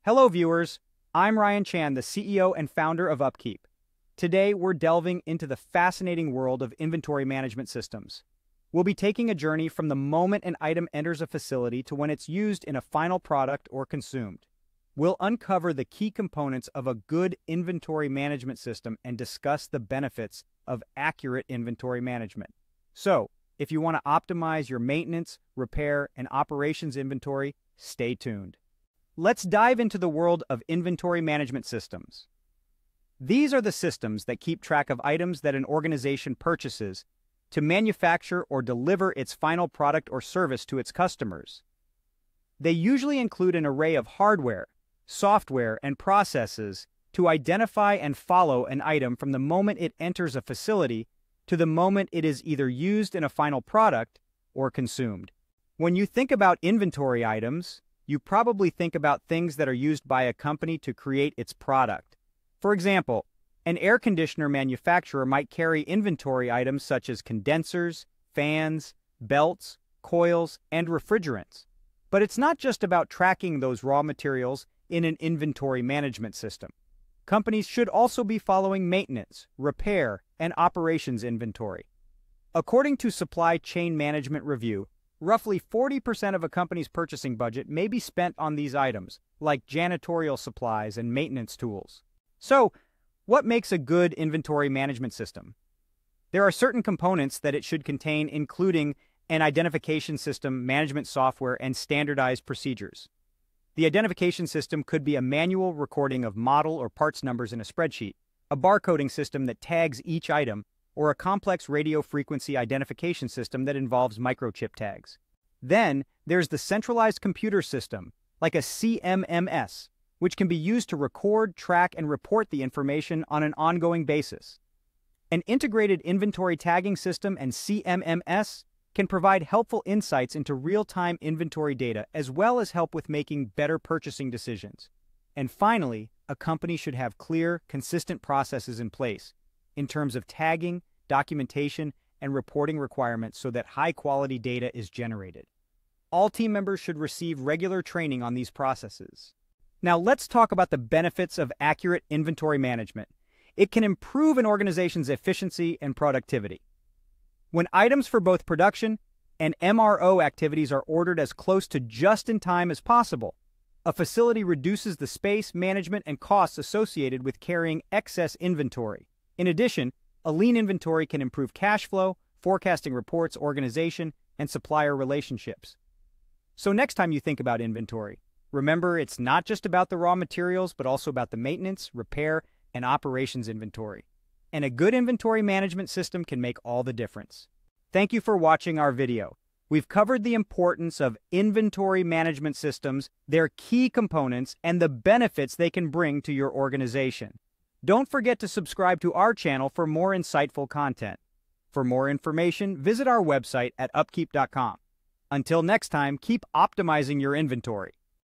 Hello viewers, I'm Ryan Chan, the CEO and founder of UpKeep. Today we're delving into the fascinating world of inventory management systems. We'll be taking a journey from the moment an item enters a facility to when it's used in a final product or consumed. We'll uncover the key components of a good inventory management system and discuss the benefits of accurate inventory management. So, if you want to optimize your maintenance, repair, and operations inventory, stay tuned. Let's dive into the world of inventory management systems. These are the systems that keep track of items that an organization purchases to manufacture or deliver its final product or service to its customers. They usually include an array of hardware, software, and processes to identify and follow an item from the moment it enters a facility to the moment it is either used in a final product or consumed. When you think about inventory items, you probably think about things that are used by a company to create its product. For example, an air conditioner manufacturer might carry inventory items such as condensers, fans, belts, coils, and refrigerants. But it's not just about tracking those raw materials in an inventory management system. Companies should also be following maintenance, repair, and operations inventory. According to Supply Chain Management Review, roughly 40% of a company's purchasing budget may be spent on these items, like janitorial supplies and maintenance tools. So, what makes a good inventory management system? There are certain components that it should contain, including an identification system, management software, and standardized procedures. The identification system could be a manual recording of model or parts numbers in a spreadsheet, a barcoding system that tags each item, or a complex radio frequency identification system that involves microchip tags. Then, there's the centralized computer system, like a CMMS, which can be used to record, track, and report the information on an ongoing basis. An integrated inventory tagging system and CMMS can provide helpful insights into real-time inventory data as well as help with making better purchasing decisions. And finally, a company should have clear, consistent processes in place in terms of tagging, documentation, and reporting requirements so that high-quality data is generated. All team members should receive regular training on these processes. Now let's talk about the benefits of accurate inventory management. It can improve an organization's efficiency and productivity. When items for both production and MRO activities are ordered as close to just-in-time as possible, a facility reduces the space, management, and costs associated with carrying excess inventory. In addition, a lean inventory can improve cash flow, forecasting reports, organization, and supplier relationships. So next time you think about inventory, remember it's not just about the raw materials, but also about the maintenance, repair, and operations inventory. And a good inventory management system can make all the difference. Thank you for watching our video. We've covered the importance of inventory management systems, their key components, and the benefits they can bring to your organization. Don't forget to subscribe to our channel for more insightful content. For more information, visit our website at upkeep.com. Until next time, keep optimizing your inventory.